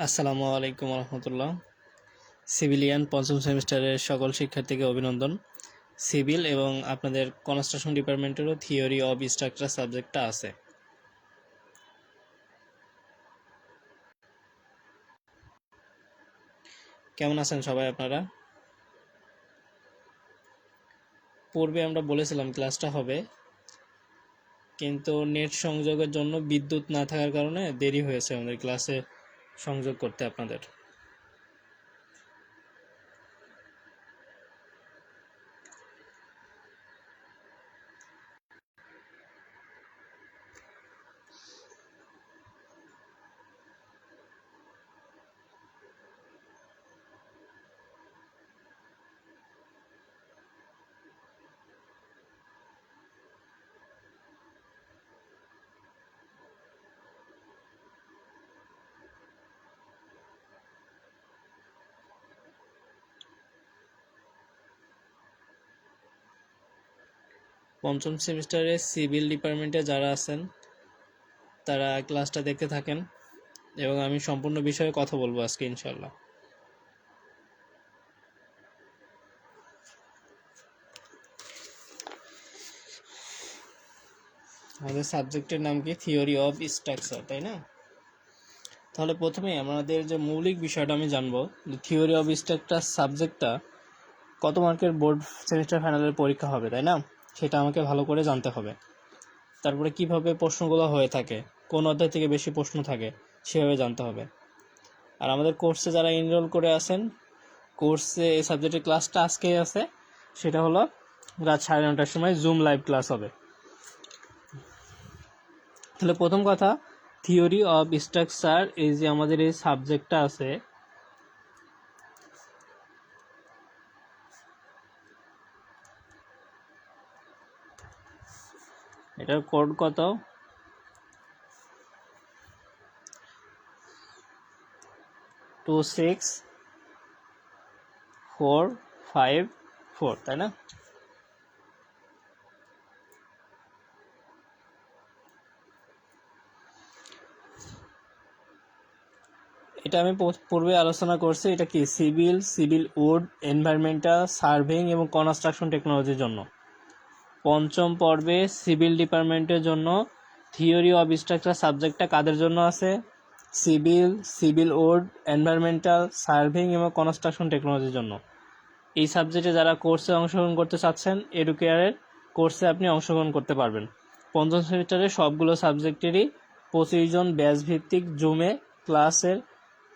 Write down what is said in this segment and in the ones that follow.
আসসালামু আলাইকুম রহমতুল্লাহ। সিভিলিয়ান পঞ্চম সেমিস্টারের সকল শিক্ষার্থীকে অভিনন্দন। সিভিল এবং আপনাদের কনস্ট্রাকশন ডিপার্টমেন্টেরও থিওরি অব স্ট্রাকচার সাবজেক্টটা আছে। কেমন আছেন সবাই আপনারা? পূর্বে আমরা বলেছিলাম ক্লাসটা হবে, কিন্তু নেট সংযোগের জন্য বিদ্যুৎ না থাকার কারণে দেরি হয়েছে আমাদের ক্লাসে সংযোগ করতে আপনাদের। পঞ্চম সেমিস্টারে সিভিল ডিপার্টমেন্টে যারা আছেন তারা ক্লাসটা দেখতে থাকেন এবং আমি সম্পূর্ণ বিষয়ে কথা বলবো আজকে ইনশাল্লাহ। আমাদের সাবজেক্টের নাম কি? থিওরি অফ স্ট্রাকচার, তাই না? তাহলে প্রথমেই আমাদের যে মৌলিক বিষয়টা আমি জানবো, থিওরি অফ স্ট্রাকচার সাবজেক্টটা কত মার্কের বোর্ড সেমিস্টার ফাইনালের পরীক্ষা হবে, তাই না? সেটা আমাকে ভালো করে জানতে হবে। তারপরে কিভাবে প্রশ্নগুলো হয়ে থাকে, কোন অধ্যায় থেকে বেশি প্রশ্ন থাকে সেভাবে জানতে হবে। আর আমাদের কোর্সে যারা এনরোল করে আছেন, কোর্সে এই সাবজেক্টের ক্লাসটা আজকেই আছে, সেটা হলো রাত 9:30টার সময় জুম লাইভ ক্লাস হবে। তাহলে প্রথম কথা, থিওরি অফ স্ট্রাকচার এই যে আমাদের এই সাবজেক্টটা আছে, এটার কোড কত? 26454, তাই না? এটা আমি পূর্বে আলোচনা করছি। এটা কি? সিভিল উড, এনভায়রনমেন্টাল, সার্ভেইং এবং কনস্ট্রাকশন টেকনোলজির জন্য। পঞ্চম পর্বে সিভিল ডিপার্টমেন্টের জন্য থিওরি অব স্ট্রাকচার সাবজেক্টটা কাদের জন্য আছে? সিভিল উড, এনভায়রনমেন্টাল, সার্ভেইং এবং কনস্ট্রাকশন টেকনোলজির জন্য। এই সাবজেক্টে যারা কোর্সে অংশগ্রহণ করতে চাচ্ছেন, এডুকেয়ারের কোর্সে আপনি অংশগ্রহণ করতে পারবেন। পঞ্চম সেমিস্টারে সবগুলো সাবজেক্টেরই 25 জন ব্যাচ ভিত্তিক জুমে ক্লাসের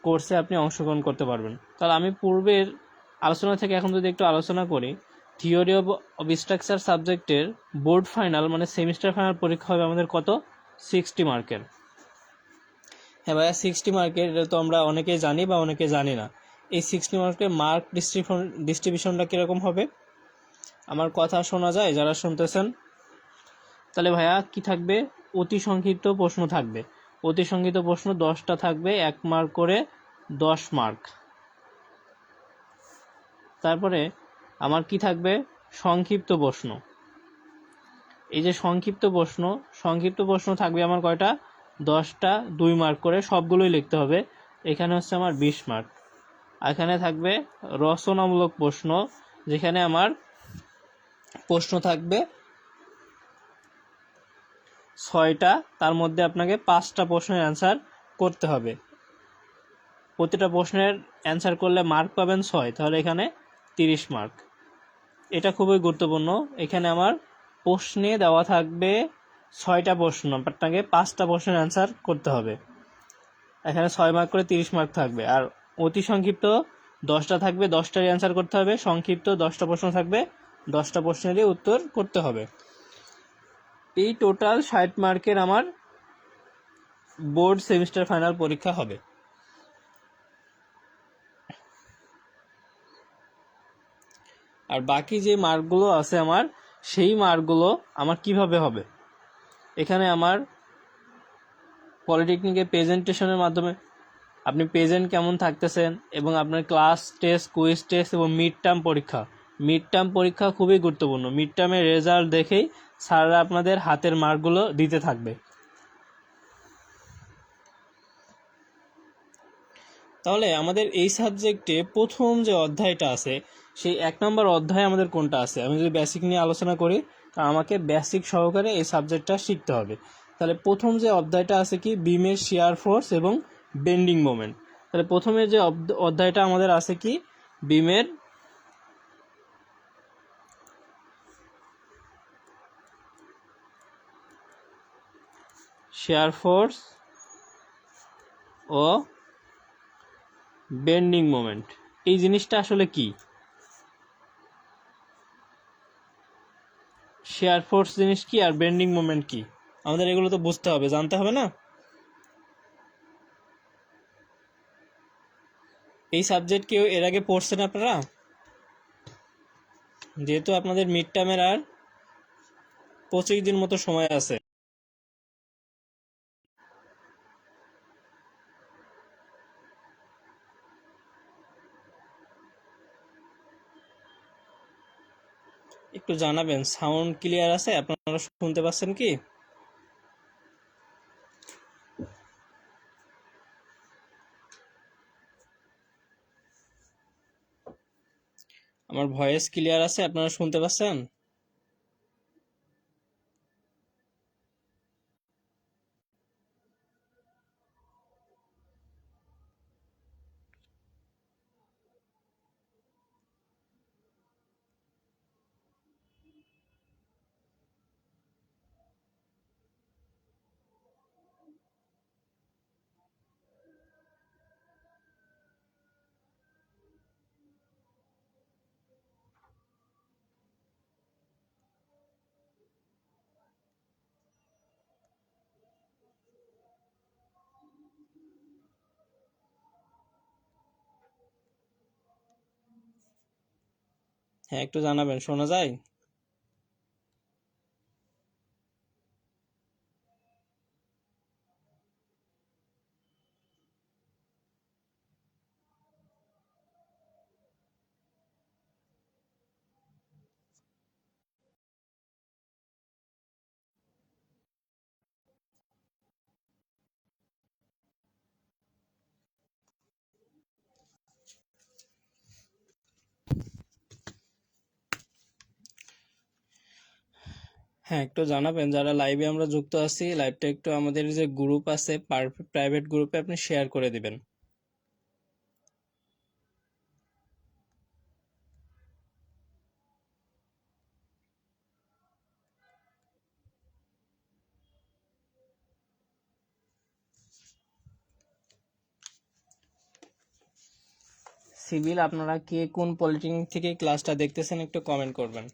কোর্সে আপনি অংশগ্রহণ করতে পারবেন। তাহলে আমি পূর্বের আলোচনা থেকে এখন যদি একটু আলোচনা করি, থিওরি অব স্ট্রাকচার সাবজেক্টের বোর্ড ফাইনাল মানে সেমিস্টার ফাইনাল পরীক্ষা হবে আমাদের কত? 60 মার্কের। হ্যাঁ ভাইয়া, 60 মার্কের, এটা তো আমরা অনেকেই জানি বা অনেকে জানি না। এই 60 মার্কের মার্ক ডিস্ট্রিবিউশনটা কীরকম হবে? আমার কথা শোনা যায় যারা শুনতেছেন? তাহলে ভাইয়া কি থাকবে? অতি সংক্ষিপ্ত প্রশ্ন থাকবে। অতি সংক্ষিপ্ত প্রশ্ন 10টা থাকবে, 1 মার্ক করে, 10 মার্ক। তারপরে আমার কি থাকবে? সংক্ষিপ্ত প্রশ্ন। এই যে সংক্ষিপ্ত প্রশ্ন থাকবে আমার কয়টা? 10টা, 2 মার্ক করে, সবগুলোই লিখতে হবে। এখানে হচ্ছে আমার 20 মার্ক। এখানে থাকবে রচনামূলক প্রশ্ন, যেখানে আমার প্রশ্ন থাকবে 6টা, তার মধ্যে আপনাকে 5টা প্রশ্নের অ্যান্সার করতে হবে। প্রতিটা প্রশ্নের অ্যান্সার করলে মার্ক পাবেন 6, তাহলে এখানে 30 মার্ক। এটা খুবই গুরুত্বপূর্ণ। এখানে আমার প্রশ্নে দেওয়া থাকবে 6টা প্রশ্ন, আপনাকে 5টা প্রশ্নের অ্যান্সার করতে হবে। এখানে 6 মার্ক করে 30 মার্ক থাকবে। আর অতি সংক্ষিপ্ত 10টা থাকবে, 10টারই অ্যান্সার করতে হবে। সংক্ষিপ্ত 10টা প্রশ্ন থাকবে, 10টা প্রশ্নেরই উত্তর করতে হবে। এই টোটাল 60 মার্কের আমার বোর্ড সেমিস্টার ফাইনাল পরীক্ষা হবে। আর বাকি যে মার্কগুলো আছে আমার, সেই মার্কগুলো আমার কিভাবে হবে? এখানে আমার পলিটেকনিকের প্রেজেন্টেশনের মাধ্যমে আপনি প্রেজেন্ট কেমন থাকতেছেন, এবং আপনার ক্লাস টেস্ট, কুইজ টেস্ট এবং মিড টার্ম পরীক্ষা খুবই গুরুত্বপূর্ণ। মিড টার্মের রেজাল্ট দেখেই স্যাররা আপনাদের হাতের মার্কগুলো দিতে থাকবে। তাহলে আমাদের এই সাবজেক্টে প্রথম যে অধ্যায়টা আছে সেই 1 নম্বর অধ্যায় আমাদের কোনটা আছে, আমি যদি বেসিক নিয়ে আলোচনা করি তা আমাকে বেসিক সহকারে এই সাবজেক্টটা শিখতে হবে। তাহলে প্রথম যে অধ্যায়টা আছে কি বিমের শিয়ার ফোর্স এবং বেন্ডিং মোমেন্ট। তাহলে প্রথমে যে অধ্যায়টা আমাদের আছে কি বিমের শিয়ার ফোর্স ও বেন্ডিং মোমেন্ট। এই জিনিসটা আসলে কি, শেয়ার ফোর্স জিনিস কি আর বেন্ডিং মোমেন্ট কি, আমাদের এগুলো তো বুঝতে হবে, জানতে হবে না? এই সাবজেক্ট কেউ এর আগে পড়ছেন আপনারা? যেহেতু আপনাদের মিড টার্মের আর 25 দিন মতো সময় আছে, একটু জানাবেন। সাউন্ড ক্লিয়ার আছে? আপনারা শুনতে পাচ্ছেন কি? আমার ভয়েস ক্লিয়ার আছে? আপনারা শুনতে পাচ্ছেন? হ্যাঁ, একটু জানাবেন, শোনা যায়? হ্যাঁ, একটু জানাবেন। যারা লাইভে আমরা যুক্ত আছি, লাইভটা একটু আমাদের যে গ্রুপ আছে প্রাইভেট গ্রুপে আপনি শেয়ার করে দিবেন। সিভিল আপনারা কে কোন পলিটেকনিক থেকে ক্লাসটা দেখতেছেন একটু কমেন্ট করবেন।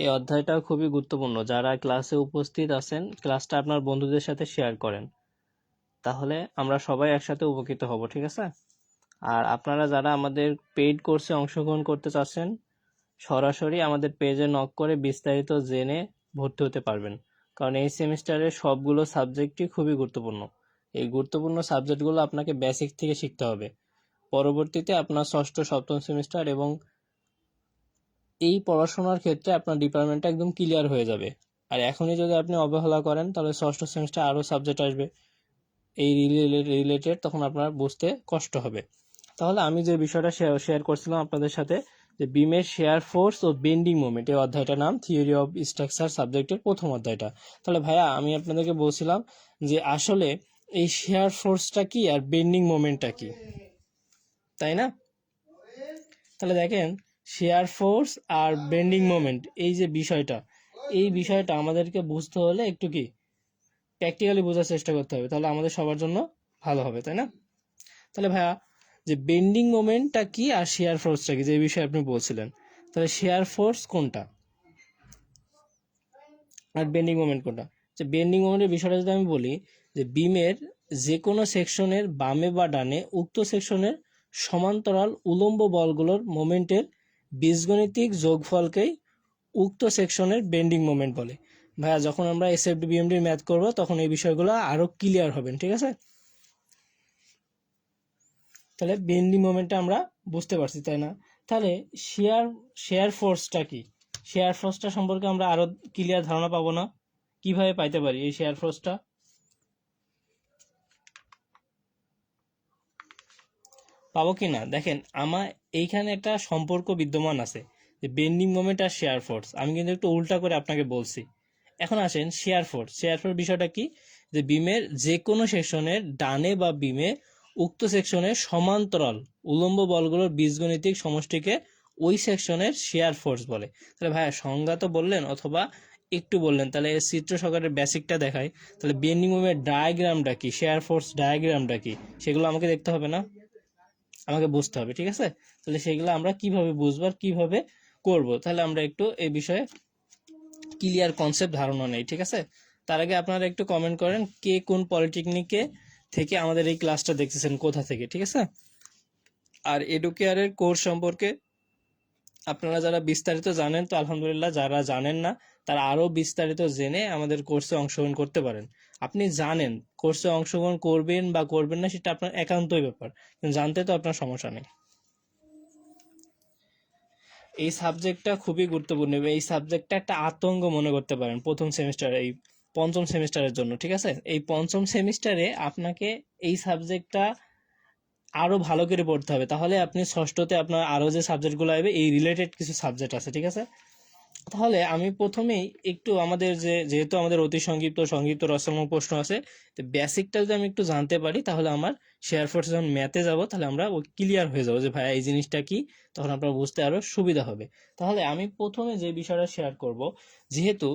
এই অধ্যায়টা খুবই গুরুত্বপূর্ণ, যারা ক্লাসে উপস্থিত আছেন ক্লাসটা আপনার বন্ধুদের সাথে শেয়ার করেন, তাহলে আমরা সবাই একসাথে উপকৃত হব, ঠিক আছে? আর আপনারা যারা আমাদের পেইড কোর্সে অংশগ্রহণ করতে চাচ্ছেন সরাসরি আমাদের পেজে নক করে বিস্তারিত জেনে ভর্তি হতে পারবেন, কারণ এই সেমিস্টারের সবগুলো সাবজেক্টই খুবই গুরুত্বপূর্ণ। এই গুরুত্বপূর্ণ সাবজেক্টগুলো আপনাকে বেসিক থেকে শিখতে হবে, পরবর্তীতে আপনার ষষ্ঠ সপ্তম সেমিস্টার এবং এই পড়াশোনার ক্ষেত্রে আপনার ডিপার্টমেন্টটা একদম ক্লিয়ার হয়ে যাবে। আর এখনই যদি আপনি অবহেলা করেন তাহলে ষষ্ঠ সেমিস্টার আরও সাবজেক্ট আসবে এই রিলেটেড, তখন আপনার বুঝতে কষ্ট হবে। তাহলে আমি যে বিষয়টা শেয়ার করছিলাম আপনাদের সাথে, যে বিমের শেয়ার ফোর্স ও বেন্ডিং মোমেন্ট, এই অধ্যায়টার নাম থিওরি অফ স্ট্রাকচার সাবজেক্টের প্রথম অধ্যায়টা। তাহলে ভাইয়া আমি আপনাদেরকে বলছিলাম যে আসলে এই শেয়ার ফোর্সটা কি আর বেন্ডিং মোমেন্টটা কি, তাই না? তাহলে দেখেন, শেয়ার ফোর্স আর বেন্ডিং মোমেন্ট এই যে বিষয়টা, এই বিষয়টা আমাদেরকে বুঝতে হলে একটু কি প্র্যাকটিক্যালি বোঝার চেষ্টা করতে হবে, তাহলে আমাদের সবার জন্য ভালো হবে, তাই না? তাহলে ভাইয়া যে বেন্ডিং মোমেন্টটা কি আর শেয়ার ফোর্সটা কি, যে বিষয়ে আপনি বলছিলেন, তাহলে শেয়ার ফোর্স কোনটা আর বেন্ডিং মোমেন্ট কোনটা? যে বেন্ডিং মোমেন্টের বিষয়টা যদি আমি বলি, যে বিমের যে কোনো সেকশনের বামে বা ডানে উক্ত সেকশনের সমান্তরাল উলম্ব বলগুলোর মোমেন্টের বীজগণিতিক যোগফলকেই উক্ত সেকশনের বেন্ডিং মোমেন্ট বলে। ভাইয়া যখন আমরা এসএফডি বিএমডি ম্যাথ করব তখন এই বিষয়গুলো আরো ক্লিয়ার হবেন, ঠিক আছে? তাহলে বেন্ডিং মোমেন্টটা আমরা বুঝতে পারছি, তাই না? তাহলে শেয়ার ফোর্সটা কি, শেয়ার ফোর্সটা সম্পর্কে আমরা আরো ক্লিয়ার ধারণা পাবো না? কিভাবে পাইতে পারি এই শেয়ার ফোর্সটা? পাবো কি না দেখেন, আমার এইখানে একটা সম্পর্ক বিদ্যমান আছে যে বেন্ডিং মোমেন্ট আর শেয়ার ফোর্স, আমি কিন্তু একটু উল্টা করে আপনাকে বলছি। এখন আসেন শেয়ার ফোর্স বিষয়টা কি, যে বিমের যে কোনো সেকশনের ডানে বা বিমে উক্ত সেকশনের সমান্তরাল উলম্ব বলগুলোর বীজগণিতিক সমষ্টিকে ওই সেকশনের শেয়ার ফোর্স বলে। তাহলে ভাইয়া সংজ্ঞা তো বললেন অথবা একটু বললেন, তাহলে চিত্র সহকারে বেসিকটা দেখাই। তাহলে বেন্ডিং মোমেন্ট ডায়াগ্রামটা কি, শেয়ার ফোর্স ডায়াগ্রামটা কি, সেগুলো আমাকে দেখতে হবে না, আমাকে বুঝতে হবে, ঠিক আছে? তাহলে সেগুলো আমরা কিভাবে বুঝবো আর কিভাবে করব, তাহলে আমরা একটু এই বিষয়ে ক্লিয়ার কনসেপ্ট ধারণা নেই, ঠিক আছে? তার আগে আপনারা একটু কমেন্ট করেন কে কোন পলিটেকনিকে থেকে আমাদের এই ক্লাসটা দেখতেছেন, কোথা থেকে, ঠিক আছে? আর এডুকেয়ারের কোর্স সম্পর্কে আপনারা যারা বিস্তারিত জানেন তো আলহামদুলিল্লাহ, যারা জানেন না তারা আরো বিস্তারিত জেনে আমাদের কোর্সে অংশগ্রহণ করতে পারেন। আপনি জানেন কোর্সে অংশগ্রহণ করবেন বা করবেন না সেটা আপনার একান্তই ব্যাপার, কিন্তু জানতে তো আপনার সমস্যা নেই। এই সাবজেক্টটা খুবই গুরুত্বপূর্ণ, এই সাবজেক্টটা একটা আতঙ্ক মনে করতে পারেন প্রথম সেমিস্টারে, এই পঞ্চম সেমিস্টারের জন্য, ঠিক আছে? এই পঞ্চম সেমিস্টারে আপনাকে এই সাবজেক্টটা আরো ভালো করে পড়তে হবে, তাহলে আপনি ষষ্ঠতে আপনার আরো যে সাবজেক্টগুলো আসবে এই রিলেটেড কিছু সাবজেক্ট আছে, ঠিক আছে? তাহলে আমি প্রথমেই একটু আমাদের যেহেতু আমাদের অতি সংক্ষিপ্ত সংক্ষিপ্ত রচনামূলক প্রশ্ন আছে, তো বেসিকটা যদি আমি একটু জানতে পারি তাহলে আমার শেয়ার ফোর্স যখন ম্যাথে যাব তাহলে আমরা ক্লিয়ার হয়ে যাবো যে ভাই এই জিনিসটা কি, তখন আপনার বুঝতে আরো সুবিধা হবে। তাহলে আমি প্রথমে যে বিষয়টা শেয়ার করব, যেহেতু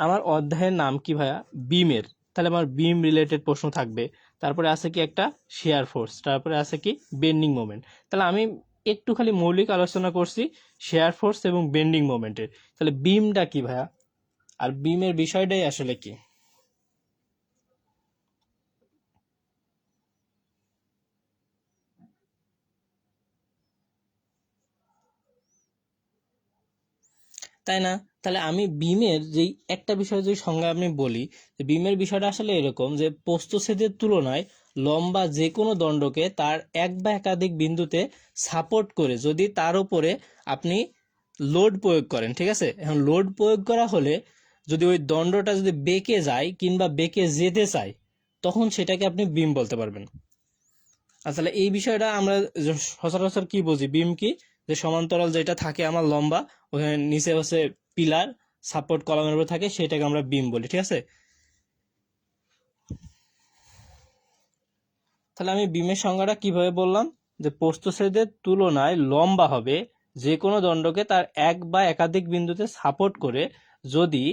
আমার অধ্যায়ের নাম কি ভাইয়া, বিমের, তাহলে আমার বিম রিলেটেড প্রশ্ন থাকবে, তারপরে আছে কি একটা শেয়ার ফোর্স, তারপরে আছে কি বেন্ডিং মোমেন্ট। তাহলে আমি একটু খালি মৌলিক আলোচনা করছি শেয়ার ফোর্স এবং বেন্ডিং মোমেন্টের। তাহলে বিমটা কি ভাইয়া, আর বিমের বিষয়টাই আসলে কি? তাই না? তাহলে আমি বিমের যেই একটা বিষয় যদি সংজ্ঞা আমি বলি, যে বিমের বিষয়টা আসলে এরকম যে প্রস্থচ্ছেদের তুলনায় লম্বা যে কোনো দণ্ডকে তার এক বা একাধিক বিন্দুতে সাপোর্ট করে যদি তার উপরে আপনি লোড প্রয়োগ করেন, ঠিক আছে? এখন লোড প্রয়োগ করা হলে যদি ওই দণ্ডটা যদি বেঁকে যায় কিংবা বেঁকে যেতে চায়, তখন সেটাকে আপনি বিম বলতে পারবেন। আসলে এই বিষয়টা আমরা সচরাচর কি বুঝি, বিম কি, যে সমান্তরাল যেটা থাকে আমার লম্বা, ওখানে নিচে হচ্ছে পিলার সাপোর্ট কলামের উপর থাকে, সেটাকে আমরা বিম বলি, ঠিক আছে? তাহলে আমি বিমের সংজ্ঞাটা কিভাবে বললাম, যে প্রস্থচ্ছেদের তুলনায় লম্বা হবে যে কোনো দণ্ডকে তার এক বা একাধিক বিন্দুতে সাপোর্ট করে যদি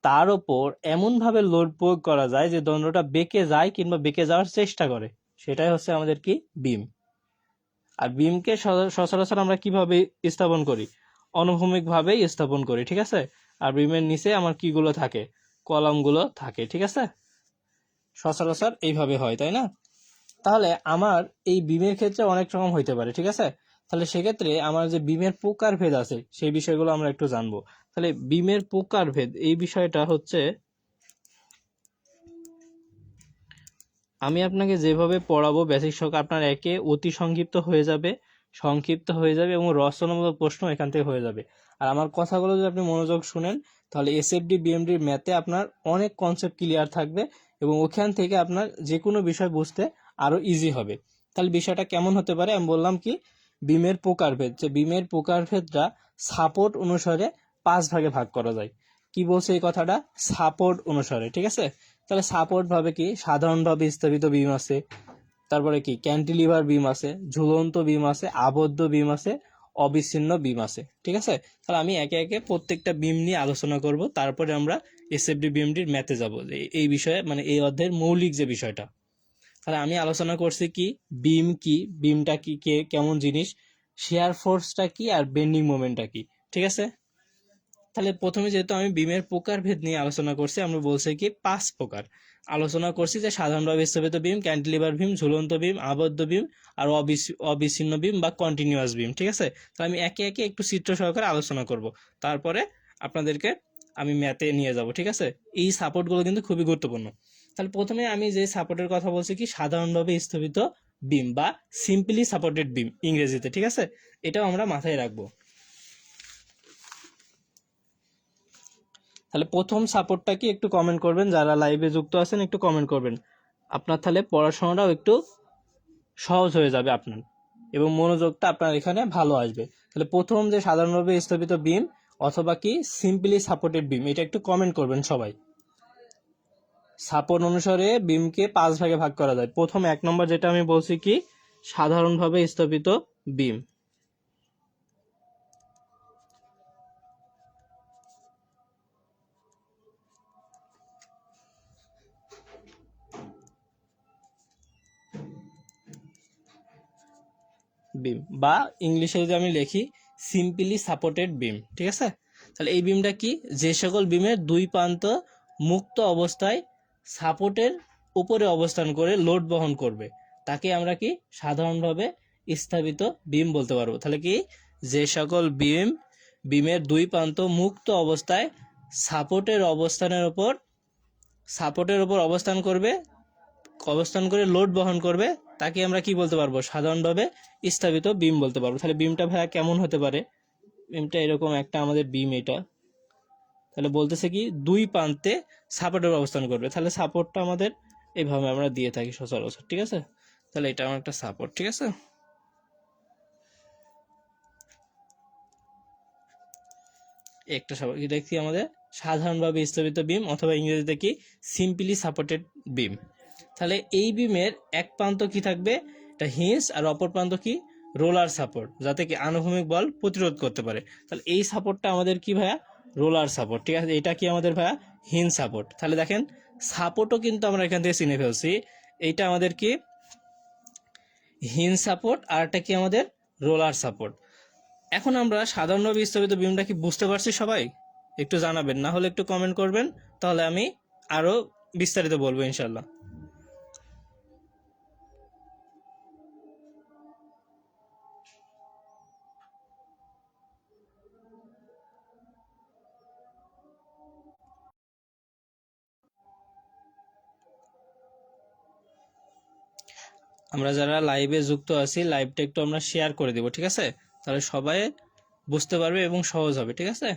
তার ওপর এমনভাবে লোড প্রয়োগ করা যায় যে দণ্ডটা বেঁকে যায় কিংবা বেঁকে যাওয়ার চেষ্টা করে, সেটাই হচ্ছে আমাদের কি, বিম। আর বিমকে সচরাচর আমরা কিভাবে স্থাপন করি, অনুভূমিক ভাবেই স্থাপন করি, ঠিক আছে? আর বিমের নিচে আমার কিগুলো থাকে, কলামগুলো থাকে, ঠিক আছে? সচরাচর এইভাবে হয়, তাই না? তাহলে আমার এই বিমের ক্ষেত্রে অনেক রকম হইতে পারে, ঠিক আছে? তাহলে সেক্ষেত্রে আমার যে বিমের প্রকারভেদ আছে সেই বিষয়গুলো আমরা একটু জানবো। তাহলে বিমের প্রকারভেদ এই বিষয়টা হচ্ছে, আমি আপনাকে যেভাবে পড়াবো বেসিক শখ আপনার একে অতি সংক্ষিপ্ত হয়ে যাবে, সংক্ষিপ্ত হয়ে যাবে এবং রচনামূলক প্রশ্ন এখান থেকে হয়ে যাবে। আর আমার কথাগুলো যদি আপনি মনোযোগ শুনেন তাহলে এসএফডি বিএমডির ম্যাথে আপনার অনেক কনসেপ্ট ক্লিয়ার থাকবে এবং ওখান থেকে আপনার যে কোনো বিষয় বুঝতে আরো ইজি হবে। তাহলে বিষয়টা কেমন হতে পারে, আমি বললাম কি, বিমের প্রকারভেদ, যে বিমের প্রকারভেদটা সাপোর্ট অনুসারে 5 ভাগে ভাগ করা যায়। কি বলছে এই কথাটা, সাপোর্ট অনুসারে, ঠিক আছে? তাহলে সাপোর্ট ভাবে কি, সাধারণভাবে স্থাপিত বিম আছে, তারপরে কি ক্যান্টিলিভার বিম আছে, ঝুলন্ত বিম আছে, আবদ্ধ বিম আছে, অবিচ্ছিন্ন বিম আছে। ঠিক আছে, তাহলে আমি একে একে প্রত্যেকটা বিম নিয়ে আলোচনা করব, তারপরে আমরা এসএফডি বিএমডির ম্যাথে যাব, এই বিষয়ে মানে এই অধ্যায়ের মৌলিক যে বিষয়টা। তাহলে আমি আলোচনা করছি কি বিম কি, বিমটা কি, কেমন জিনিস, শেয়ার ফোর্সটা কি, আর বেন্ডিং মোমেন্টটা কি। ঠিক আছে, তাহলে প্রথমে যেহেতু আমি বিমের প্রকারভেদ নিয়ে আলোচনা করছি, আমরা বলছি কি 5 প্রকার আলোচনা করছি, যে সাধারণভাবে স্থাপিত বিম, ক্যান্টিলিভার বিম, ঝুলন্ত বিম, আবদ্ধ বিম, আর অবিচ্ছিন্ন বিম বা কন্টিনিউয়াস বিম। ঠিক আছে, তো আমি একে একে একটু চিত্র সহকারে আলোচনা করব, তারপরে আপনাদেরকে আমি ম্যাথে নিয়ে যাব। ঠিক আছে, এই সাপোর্টগুলো কিন্তু খুবই গুরুত্বপূর্ণ। তাহলে প্রথমে আমি যে সাপোর্টের কথা বলছি কি সাধারণভাবে স্থাপিত বিম বা সিম্পলি সাপোর্টেড বিম ইংরেজিতে। ঠিক আছে, এটাও আমরা মাথায় রাখবো। তাহলে প্রথম সাপোর্টটা কি একটু কমেন্ট করবেন, যারা লাইভে যুক্ত আছেন একটু কমেন্ট করবেন, আপনার তাহলে পড়াশোনাটাও একটু সহজ হয়ে যাবে আপনার, এবং মনোযোগটা আপনার এখানে ভালো আসবে। তাহলে প্রথম যে সাধারণভাবে স্থাপিত বিম অথবা কি সিম্পলি সাপোর্টেড বিম, এটা একটু কমেন্ট করবেন সবাই। সাপোর্ট অনুসারে বিমকে 5 ভাগে ভাগ করা যায়। প্রথম 1 নম্বর যেটা আমি বলছি কি সাধারণভাবে স্থাপিত বিম। বিম বা ইংলিশে যদি আমি লিখি সিম্পলি সাপোর্টেড বিম। ঠিক আছে, তাহলে এই বিমটা কি, যে সকল বিমের দুই প্রান্ত মুক্ত অবস্থায় সাপোর্টের উপরে অবস্থান করে লোড বহন করবে, তাকে আমরা কি সাধারণভাবে স্থাপিত বিম বলতে পারবো। তাহলে কি, যে সকল বিমের দুই প্রান্ত মুক্ত অবস্থায় সাপোর্টের উপর অবস্থান করে লোড বহন করবে, তাকে আমরা কি বলতে পারবো, সাধারণভাবে স্থাপিত বিম বলতে পারবো। তাহলে বিমটা ভাইয়া কেমন হতে পারে, বিমটা এরকম একটা আমাদের বিম, এটা তাহলে বলতেছে কি দুই প্রান্তে সাপোর্টের অবস্থান করবে, তাহলে সাপোর্টটা আমাদের এইভাবে আমরা দিয়ে থাকি সচরাচর। ঠিক আছে, তাহলে এটা আমার একটা সাপোর্ট। ঠিক আছে, একটা সাপোর্ট, এটা কি আমাদের সাধারণভাবে স্থাপিত বিম অথবা ইংরেজিতে কি সিম্পলি সাপোর্টেড বিম। তাহলে এই বিমের এক প্রান্ত কি থাকবে, এটা হিঞ্জ, আর অপর প্রান্ত কি রোলার সাপোর্ট, যাতে কি আনুভূমিক বল প্রতিরোধ করতে পারে। তাহলে এই সাপোর্টটা আমাদের কি ভাইয়া, রোলার সাপোর্ট। ঠিক আছে, এটা কি আমাদের ভাইয়া হিঞ্জ সাপোর্ট। তাহলে দেখেন সাপোর্টও কিন্তু আমরা এখান থেকে চিনে ফেলছি, এইটা আমাদের কি হিঞ্জ সাপোর্ট, আর এটা কি আমাদের রোলার সাপোর্ট। এখন আমরা সাধারণভাবে স্থাপিত বিমটা কি বুঝতে পারছি সবাই? একটু জানাবেন, না হলে একটু কমেন্ট করবেন, তাহলে আমি আরো বিস্তারিত বলবো ইনশাল্লাহ। আমরা যারা লাইভে যুক্ত আছি, লাইভটা একটু আমরা শেয়ার করে দেব। ঠিক আছে, তাহলে সবাই বুঝতে পারবে এবং সহজ হবে। ঠিক আছে,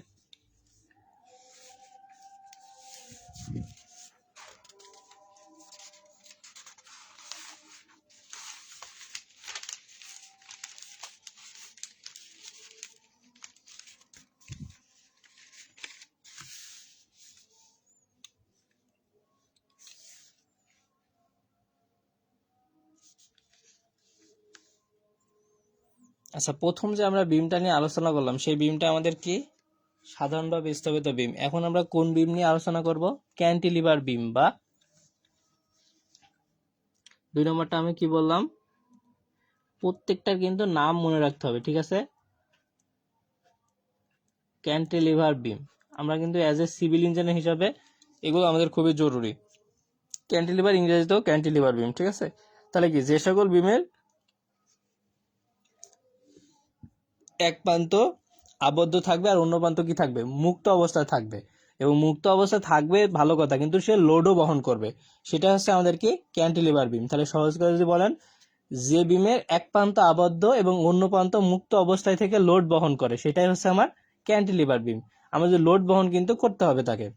আচ্ছা প্রথম যে আমরা বিমটা নিয়ে আলোচনা করলাম, সেই বিমটা আমাদের কি সাধারণভাবে স্থাপিত বিম। এখন আমরা কোন বিম নিয়ে আলোচনা করব, ক্যান্টিলিভার বিম বা 2 নম্বরটা আমি কি বললাম, প্রত্যেকটার কিন্তু নাম মনে রাখতে হবে। ঠিক আছে, ক্যান্টিলিভার বিম আমরা কিন্তু অ্যাজ এ সিভিল ইঞ্জিনিয়ার হিসাবে এগুলো আমাদের খুবই জরুরি। ক্যান্টিলিভার ইংরেজিতেও ক্যান্টিলিভার বিম। ঠিক আছে, তাহলে কি যে সকল বিমের এক প্রান্ত আবদ্ধ থাকবে আর অন্য প্রান্ত কি থাকবে, মুক্ত অবস্থায় থাকবে, এবং মুক্ত অবস্থায় থাকবে ভালো কথা, কিন্তু সে লোডও বহন করবে, সেটা হচ্ছে আমাদের কি ক্যান্টিলিভার বিম। তাহলে সহজ করে যদি বলেন, যে বিমের এক প্রান্ত আবদ্ধ এবং অন্য প্রান্ত মুক্ত অবস্থায় থেকে লোড বহন করে, সেটাই হচ্ছে আমার ক্যান্টিলিভার বিম। আমাদের লোড বহন কিন্তু করতে হবে তাকে,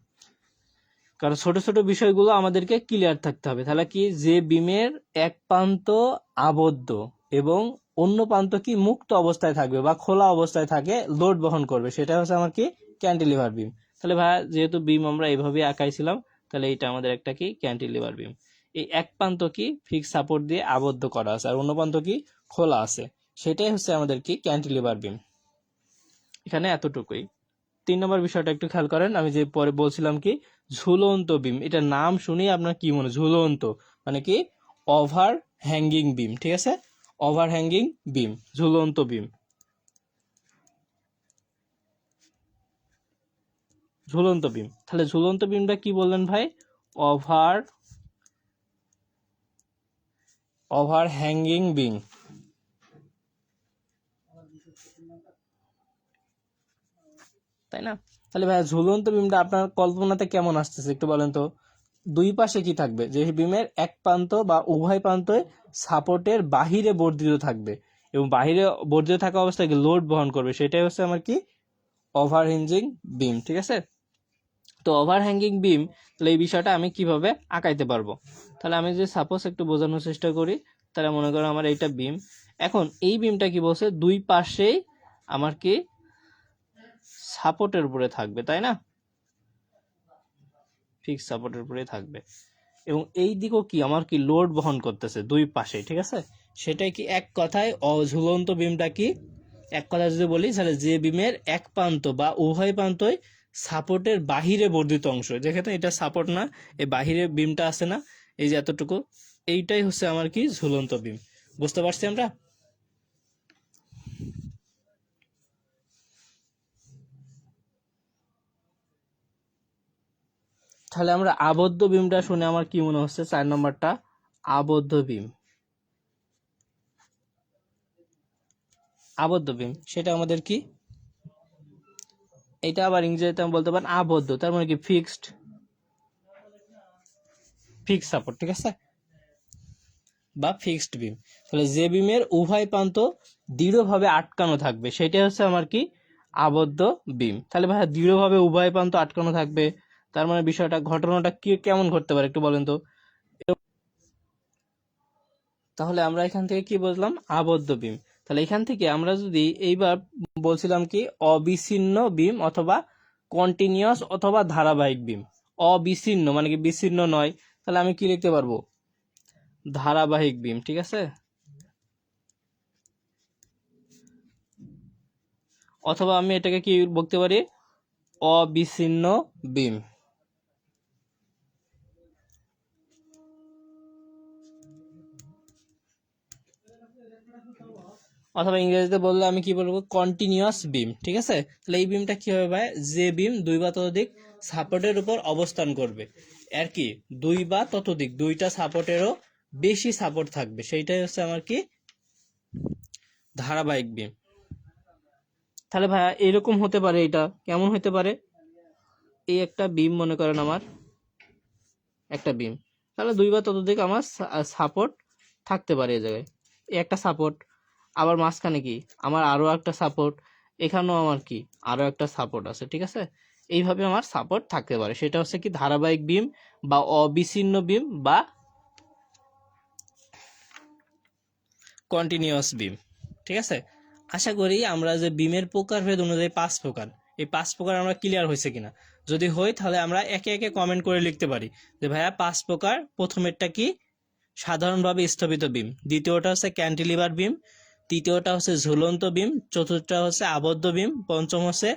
কারণ ছোট ছোট বিষয়গুলো আমাদেরকে ক্লিয়ার থাকতে হবে। তাহলে কি, যে বিমের এক প্রান্ত আবদ্ধ এবং অন্য প্রান্ত কি মুক্ত অবস্থায় থাকবে বা খোলা অবস্থায় থাকে, লোড বহন করবে, সেটা হচ্ছে আমার কি ক্যান্টিলিভার বিম। তাহলে ভাইয়া যেহেতু বিম আমরা এইভাবে আঁকাইছিলাম, তাহলে এটা আমাদের একটা কি ক্যান্টিলিভার বিম। এই এক প্রান্ত কি ফিক্স সাপোর্ট দিয়ে আবদ্ধ করা আছে, আর অন্য প্রান্ত কি খোলা আছে, সেটাই হচ্ছে আমাদের কি ক্যান্টিলিভার বিম। এখানে এতটুকুই। 3 নম্বর বিষয়টা একটু খেয়াল করেন, আমি যে পরে বলছিলাম কি ঝুলন্ত বিম, এটা নাম শুনি আপনার কি মনে, ঝুলন্ত মানে কি ওভার হ্যাঙ্গিং বিম, ঠিক আছে, ওভার হ্যাঙ্গিং বিম, ঝুলন্ত বিম, ঝুলন্ত বিম। তাহলে ঝুলন্ত বিমটা কি বললেন ভাই, ওভার ওভার হ্যাঙ্গিং বিম, তাই না? তাহলে ভাই ঝুলন্ত বিমটা আপনার কল্পনাতে কেমন আসতেছে একটু বলেন তো। দুই পাশে কি থাকবে, যে বিমের এক প্রান্ত বা উভয় প্রান্তে সাপোর্টের বাহিরে বর্ধিত থাকবে এবং বাহিরে বর্ধিত থাকা অবস্থায় লোড বহন করবে, সেটাই হচ্ছে আমার কি ওভার হ্যাঙ্গিং বিম, ঠিক আছে। তো ওভার হ্যাঙ্গিং বিম, তাহলে এই বিষয়টা আমি কিভাবে আঁকাইতে পারবো, তাহলে আমি যে সাপোজ একটু বোঝানোর চেষ্টা করি, তাহলে মনে করো আমার এইটা বিম, এখন এই বিমটা কি বলছে দুই পাশেই আমার কি সাপোর্টের উপরে থাকবে, তাই না, ফিক্স সাপোর্টের উপরে থাকবে এবং এই দিকেও কি আমার কি লোড বহন করতেছে দুই পাশে, ঠিক আছে। সেটাই কি এক কথায় অঝুলন্ত বিমটা কি, এক কথায় যদি বলি তাহলে যে বিমের এক প্রান্ত বা উভয় প্রান্তই সাপোর্টের বাহিরে বর্ধিত অংশ, যেখানে এটা সাপোর্ট না, এই বাহিরে বিমটা আছে না, এই যে এতটুকু, এইটাই হচ্ছে আমার কি ঝুলন্ত বিম। বুঝতে পারছি আমরা। তাহলে আমরা আবদ্ধ বিমটা শুনে আমার কি মনে হচ্ছে, 4 নম্বরটা আবদ্ধ বিম, আবদ্ধ বিম সেটা আমাদের কি, এটা আবার ইংরেজিতে আমি বলতে পারেন আবদ্ধ, তার মানে কি ফিক্সড, ফিক্স সাপোর্ট, ঠিক আছে, বা ফিক্সড বিম। তাহলে যে বিমের উভয় প্রান্ত দৃঢ়ভাবে আটকানো থাকবে সেটাই হচ্ছে আমার কি আবদ্ধ বিম। তাহলে ভাই দৃঢ়ভাবে উভয় প্রান্ত আটকানো থাকবে, তার মানে বিষয়টা ঘটনাটা কি কেমন ঘটতে পারে একটু বলেন তো। তাহলে আমরা এখান থেকে কি বুঝলাম, আবদ্ধ বিম। তাহলে এখান থেকে আমরা যদি এইবার বলছিলাম কি অবিচ্ছিন্ন বিম অথবা কন্টিনিউয়াস অথবা ধারাবাহিক বিম। অবিচ্ছিন্ন মানে কি বিচ্ছিন্ন নয়, তাহলে আমি কি লিখতে পারবো, ধারাবাহিক বিম, ঠিক আছে, অথবা আমি এটাকে কি বলতে পারি, অবিচ্ছিন্ন বিম, অথবা ইংরেজিতে বললে আমি কি বলবো কন্টিনিউয়াস বিম, ঠিক আছে। তাহলে এই বিমটা কি হবে ভাই, যে বিম দুই বা ততোধিক সাপোর্টের উপর অবস্থান করবে, আর কি দুই বা ততোধিক দুইটা সাপোর্টেরও বেশি সাপোর্ট থাকবে, সেইটাই হচ্ছে আমার কি ধারাবাহিক বিম। তাহলে ভাইয়া এরকম হতে পারে, এটা কেমন হতে পারে, এই একটা বিম মনে করেন আমার একটা বিম, তাহলে দুই বা ততোধিক আমার সাপোর্ট থাকতে পারে এই জায়গায়, এই একটা সাপোর্ট, আবার মাঝখানে কি আমার আরো একটা সাপোর্ট, এখানেও আমার কি আরো একটা সাপোর্ট আছে, ঠিক আছে। এইভাবে আমার সাপোর্ট থাকতে পারে, সেটা হচ্ছে কি ধারাবাহিক বিম বা অবিচ্ছিন্ন বিম বা কন্টিনিউয়াস বিম, ঠিক আছে। আশা করি আমরা যে বিমের প্রকারভেদ অনুযায়ী 5 প্রকার, এই 5 প্রকার আমরা ক্লিয়ার হয়েছে কিনা, যদি হয় তাহলে আমরা একে একে কমেন্ট করে লিখতে পারি যে ভাইয়া 5 প্রকার, প্রথমেরটা কি সাধারণভাবে স্থপিত বিম, দ্বিতীয়টা হচ্ছে ক্যান্টিলিভার বিম, তৃতীয়টা হচ্ছে ঝুলন্ত বিম, চতুর্থটা হচ্ছে আবদ্ধ বিম, পঞ্চম হচ্ছে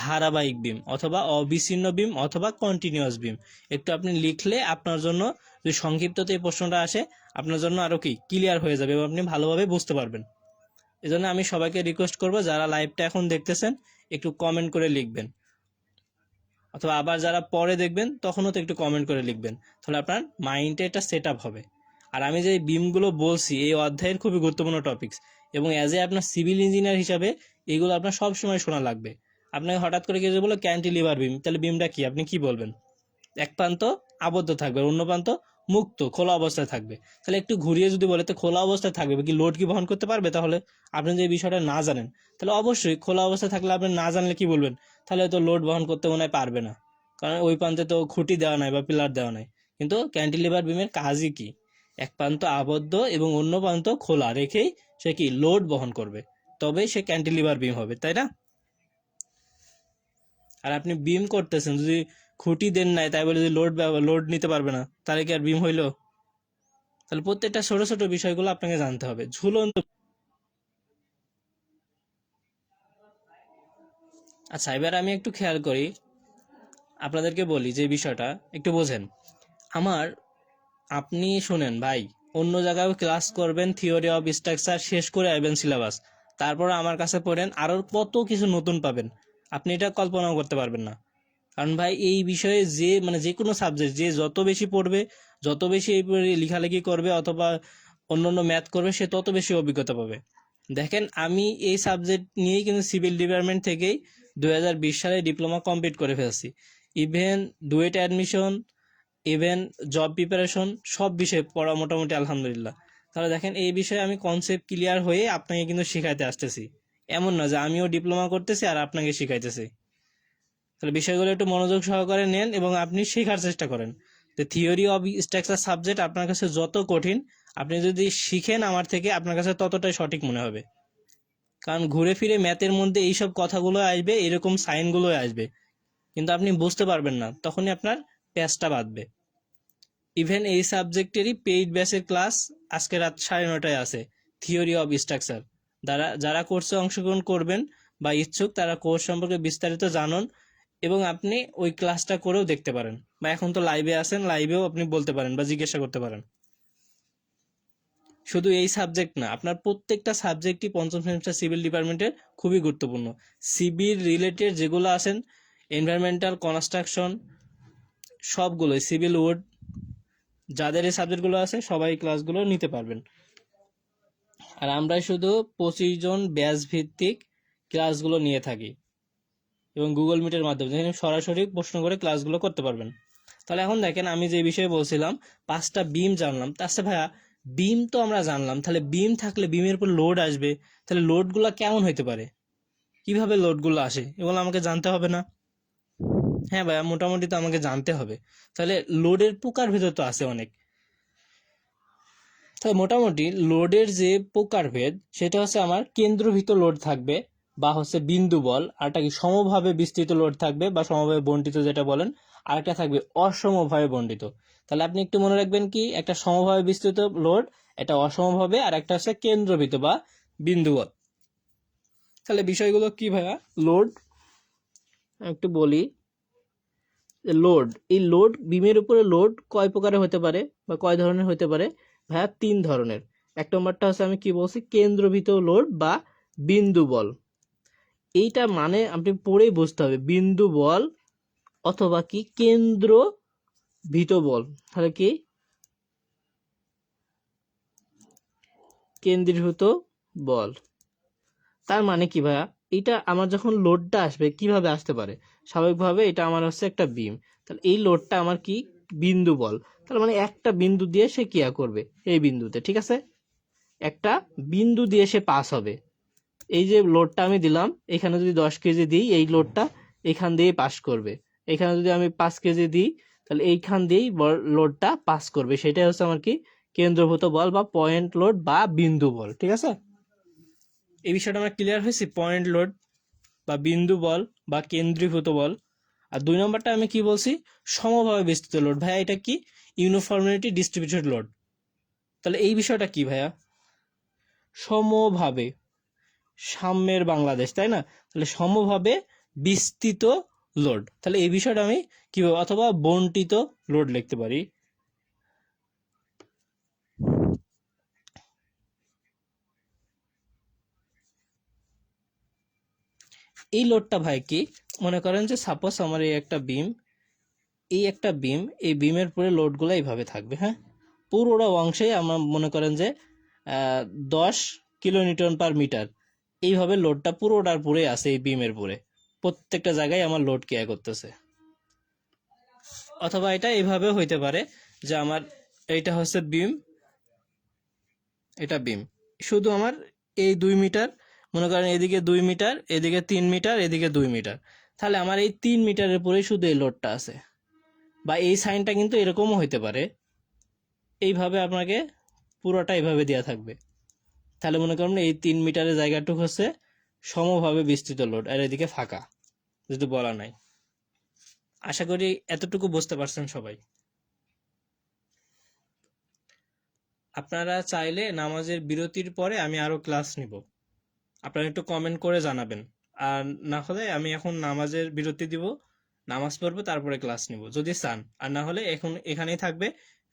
ধারাবাহিক বিম অথবা অবিচ্ছিন্ন বিম অথবা কন্টিনিউয়াস বিম। একটু আপনি লিখলে আপনার জন্য, যদি সংক্ষিপ্ততে এই প্রশ্নটা আসে, আপনার জন্য আরো কি ক্লিয়ার হয়ে যাবে এবং আপনি ভালোভাবে বুঝতে পারবেন। এজন্য আমি সবাইকে রিকোয়েস্ট করব যারা লাইভটা এখন দেখতেছেন একটু কমেন্ট করে লিখবেন, অথবা আবার যারা পরে দেখবেন তখনও তো একটু কমেন্ট করে লিখবেন, তাহলে আপনার মাইন্ডে এটা সেট আপ হবে। আর আমি যে বিমগুলো বলছি এই অধ্যায়ের খুবই গুরুত্বপূর্ণ টপিকস, এবং অ্যাজ এ আপনার সিভিল ইঞ্জিনিয়ার হিসাবে এইগুলো আপনার সব সময় শোনা লাগবে। আপনাকে হঠাৎ করে কেউ বলো ক্যান্টিলিভার বিম, তাহলে বিমটা কি আপনি কি বলবেন, এক প্রান্ত আবদ্ধ থাকবে আর অন্য প্রান্ত মুক্ত খোলা অবস্থায় থাকবে, তাহলে একটু ঘুরিয়ে যদি বলে তো খোলা অবস্থায় থাকবে কি লোড কি বহন করতে পারবে, তাহলে আপনি যে বিষয়টা না জানেন, তাহলে অবশ্যই খোলা অবস্থায় থাকলে আপনি না জানলে কি বলবেন, তাহলে তো লোড বহন করতে মনে হয় পারবে না, কারণ ওই প্রান্তে তো খুঁটি দেওয়া নাই বা পিলার দেওয়া নাই। কিন্তু ক্যান্টিলিভার বিমের কাজই কি, এক প্রান্ত আবদ্ধ এবং অন্য প্রান্ত খোলা রেখেই সে কি লোড বহন করবে, তবেই সে ক্যান্টিলিভার বিম হবে, তাই না। আর আপনি বিম করতেছেন, যদি খুঁটি দেন নাই তাই বলে যদি লোড নিতে পারবে না, তাহলে কি আর বিম হইলো। তাহলে প্রত্যেকটা ছোট ছোট বিষয়গুলো আপনাকে জানতে হবে। ঝুলন্ত, আচ্ছা, এবার আমি একটু খেয়াল করি, আপনাদেরকে বলি যে বিষয়টা একটু বোঝেন। আমার, আপনি শুনেন ভাই, অন্য জায়গায় ক্লাস করবেন, থিওরি অফ স্ট্রাকচার শেষ করে আসবেন সিলেবাস, তারপর আমার কাছে পড়েন, আরও কত কিছু নতুন পাবেন, আপনি এটা কল্পনাও করতে পারবেন না। কারণ ভাই এই বিষয়ে যে মানে যে কোনো সাবজেক্ট যে যত বেশি পড়বে, যত বেশি এই লেখালেখি করবে অথবা অন্যান্য ম্যাথ করবে, সে তত বেশি অভিজ্ঞতা পাবে। দেখেন, আমি এই সাবজেক্ট নিয়েই কিন্তু সিভিল ডিপার্টমেন্ট থেকেই 2020 সালে ডিপ্লোমা কমপ্লিট করে ফেলছি। Even duet admission, even job preparation, সব বিষয়ে পড়া মোটামুটি আলহামদুলিল্লাহ। তাহলে দেখেন, এই বিষয়ে আমি কনসেপ্ট ক্লিয়ার হয়ে আপনাকে কিন্তু শিখাইতে আসতেছি। এমন না যে আমিও ডিপ্লোমা করতেছি আর আপনাকে শিখাইতেছি। তাহলে বিষয়গুলো একটু মনোযোগ সহকারে নেন এবং আপনি শেখার চেষ্টা করেন। যে থিওরি অফ স্ট্রাকচার সাবজেক্ট আপনার কাছে যত কঠিন, আপনি যদি শিখেন আমার থেকে, আপনার কাছে ততটাই সঠিক মনে হবে। কারণ ঘুরে ফিরে ম্যাথের মধ্যে এইসব কথাগুলো আসবে, এরকম সাইনগুলো আসবে, কিন্তু আপনি বুঝতে পারবেন না, তখনই আপনার প্যাচটা বাঁধবে। ইভেন এই সাবজেক্টেরই পেইড ব্যাচের ক্লাস আজকে রাত 9:30টায় আছে, থিওরি অফ স্ট্রাকচার। যারা কোর্সে অংশগ্রহণ করবেন বা ইচ্ছুক, তারা কোর্স সম্পর্কে বিস্তারিত জানুন এবং আপনি ওই ক্লাসটা করেও দেখতে পারেন, বা এখন তো লাইভে আছেন, লাইভেও আপনি বলতে পারেন বা জিজ্ঞাসা করতে পারেন। শুধু এই সাবজেক্ট না, আপনার প্রত্যেকটা সাবজেক্টই পঞ্চম সেমিস্টার সিভিল ডিপার্টমেন্টের খুবই গুরুত্বপূর্ণ। সিভিল রিলেটেড যেগুলো আছেন, এনভায়রনমেন্টাল, কনস্ট্রাকশন, সবগুলোই, সিভিল উড, যাদের এই সাবজেক্টগুলো আছে সবাই ক্লাসগুলো নিতে পারবেন। আর আমরা শুধু 25 জন ব্যাচ ভিত্তিক ক্লাসগুলো নিয়ে থাকি এবং গুগল মিটের মাধ্যমে, যেখানে সরাসরি প্রশ্ন করে ক্লাসগুলো করতে পারবেন। তাহলে এখন দেখেন, আমি যে বিষয়ে বলছিলাম, 5টা বিম জানলাম, তার ভাইয়া বিম তো আমরা জানলাম, তাহলে বিম থাকলে বিমের উপর লোড আসবে, তাহলে লোডগুলো কেমন হইতে পারে, কিভাবে লোডগুলো আসে, এগুলো আমাকে জানতে হবে না? হ্যাঁ ভাইয়া, মোটামুটি তো আমাকে জানতে হবে। তাহলে লোডের প্রকার ভেদর তো আছে অনেক। তাই মোটামুটি লোডের যে প্রকারভেদ, সেটা হচ্ছে আমার কেন্দ্রভূত লোড থাকবে বা হচ্ছে বিন্দু বল, আরটা কি সমভাবে বিস্তৃত লোড থাকবে বা সমভাবে বন্টিত যেটা বলেন, আরেকটা থাকবে অসমভাবে বন্টিত। তাহলে আপনি একটু মনে রাখবেন কি, একটা সমভাবে বিস্তৃত লোড, এটা অসমভাবে, আর একটা হচ্ছে কেন্দ্রভূত বা বিন্দু বল। তাহলে বিষয়গুলো কি ভাইয়া? লোড একটু বলি। লোড, এই লোড, বিমের উপরে লোড কয় প্রকারে হতে পারে বা কয় ধরনের হতে পারে ভাইয়া? 3 ধরনের। এক নম্বরটা হচ্ছে আমি কি বলছি, কেন্দ্রভূত লোড বা বিন্দু বল। এইটা মানে আপনি পড়েই বুঝতে হবে, বিন্দু বল অথবা কি কেন্দ্রভূত বল। তাহলে কি কেন্দ্রীভূত বল, তার মানে কি ভাইয়া? এটা আমার যখন লোডটা আসবে, কিভাবে আসতে পারে? স্বাভাবিকভাবে এটা আমার হচ্ছে একটা বিম, তাহলে এই লোডটা আমার কি বিন্দু বল, তাহলে মানে একটা বিন্দু দিয়ে সে ক্রিয়া করবে, এই বিন্দুতে, ঠিক আছে? একটা বিন্দু দিয়ে সে পাস হবে। এই যে লোডটা আমি দিলাম, এখানে যদি 10 কেজি দিই, এই লোডটা এখান দিয়ে পাস করবে। এখানে যদি আমি 5 কেজি দিই, তাহলে এইখান দিয়েই লোডটা পাস করবে। সেটাই হচ্ছে আমার কি কেন্দ্রভূত বল বা পয়েন্ট লোড বা বিন্দু বল, ঠিক আছে? এই বিষয়টা আমরা ক্লিয়ার হয়েছি, পয়েন্ট লোড বা বিন্দু বল বা কেন্দ্রীভূত বল। আর 2 নম্বরটা আমি কি বলছি, সমভাবে বিস্তৃত লোড। ভাইয়া এটা কি? Uniformity distributed load. তাহলে এই বিষয়টা কি ভাইয়া? সমভাবে, সাম্যের বাংলাদেশ, তাই না? তাহলে সমভাবে বিস্তৃত লোড, তাহলে এই বিষয়টা আমি কিভাবে, অথবা বন্টিত লোড লিখতে পারি। এই লোডটা ভাই কি, মনে করেন যে সাপোজ আমার এই একটা বিম, এই বিমের পরে লোডগুলো এইভাবে থাকবে, হ্যাঁ, পুরোটা অংশে আমার মনে করেন যে 10 কিলোনিউটন/মিটার, এইভাবে লোডটা পুরোটার পরে আছে, এই বিমের পরে প্রত্যেকটা জায়গায় আমার লোড কেয়ার করতেছে। অথবা এটা এইভাবে হইতে পারে যে আমার এইটা হচ্ছে বিম, এটা বিম, শুধু আমার এই 2 মিটার, মনে করেন এদিকে 2 মিটার, এদিকে 3 মিটার, এদিকে 2 মিটার, তাহলে আমার এই 3 মিটারের পরে শুধু এই লোডটা আছে। বা এই সাইনটা কিন্তু এরকমও হইতে পারে, এইভাবে আপনাকে পুরোটা এইভাবে দেওয়া থাকবে। তাহলে মনে করেন এই 3 মিটারের জায়গাটুকু হচ্ছে সমভাবে বিস্তৃত লোড, আর এদিকে ফাঁকা, যেহেতু বলা নাই। আশা করি এতটুকু বুঝতে পারছেন সবাই। আপনারা চাইলে নামাজের বিরতির পরে আমি আরো ক্লাস নিব, আপনারা একটু কমেন্ট করে জানাবেন। আর না হলে আমি এখন নামাজের বিরতি দিব, নামাজ পড়বো, তারপরে ক্লাস নিব যদি চান। আর না হলে এখন এখানেই থাকবে,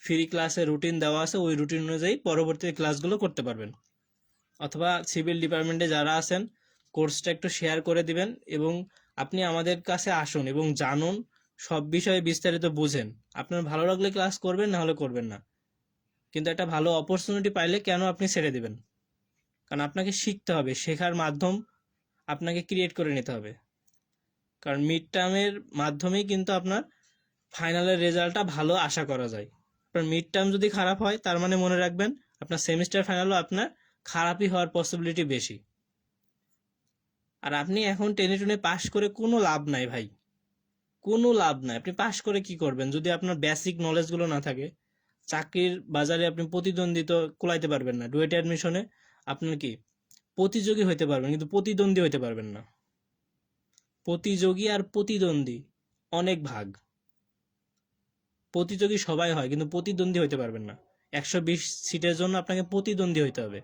ফ্রি ক্লাসে রুটিন দেওয়া আছে, ওই রুটিন অনুযায়ী পরবর্তী ক্লাসগুলো করতে পারবেন। অথবা সিভিল ডিপার্টমেন্টে যারা আছেন কোর্সটা একটু শেয়ার করে দিবেন, এবং আপনি আমাদের কাছে আসুন এবং জানুন, সব বিষয়ে বিস্তারিত বুঝেন। আপনার ভালো লাগলে ক্লাস করবেন, না হলে করবেন না, কিন্তু একটা ভালো অপরচুনিটি পাইলে কেন আপনি ছেড়ে দিবেন? কারণ আপনাকে শিখতে হবে, শেখার মাধ্যম আপনাকে ক্রিয়েট করে নিতে হবে। কারণ মিড টার্মের মাধ্যমেই কিন্তু আপনার ফাইনালের রেজাল্টটা ভালো আশা করা যায়। আপনার মিড টার্ম যদি খারাপ হয়, তার মানে মনে রাখবেন আপনার সেমিস্টার ফাইনালও আপনার খারাপই হওয়ার পসিবিলিটি বেশি। আর আপনি এখন টেনে টুনে পাশ করে কোনো লাভ নাই ভাই, কোনো লাভ নাই। আপনি পাশ করে কি করবেন যদি আপনার বেসিক নলেজগুলো না থাকে? চাকরির বাজারে আপনি প্রতিদ্বন্দ্বিতা কুলাইতে পারবেন না। ডুয়েট অ্যাডমিশনে আপনার কি প্রতিযোগী হইতে পারবেন, কিন্তু প্রতিদ্বন্দ্বী হইতে পারবেন না। প্রতিযোগী আর প্রতিদ্বন্দ্বী অনেক ভাগ। প্রতিযোগী সবাই হয়, কিন্তু প্রতিদ্বন্দ্বী হইতে পারবেন না। 120 সিটের জন্য আপনাকে প্রতিদ্বন্দ্বী হইতে হবে।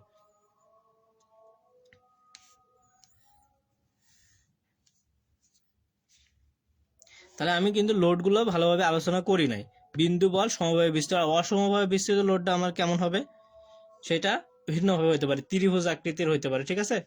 তাহলে আমি কিন্তু লোডগুলো ভালোভাবে আলোচনা করি নাই। বিন্দু বল, সমবায় বিস্তৃত, অসমভাবে বিস্তৃত লোডটা আমার কেমন হবে সেটা ভিন্নভাবে হতে পারে, ত্রিভুজ আকৃতির হইতে পারে, ঠিক আছে?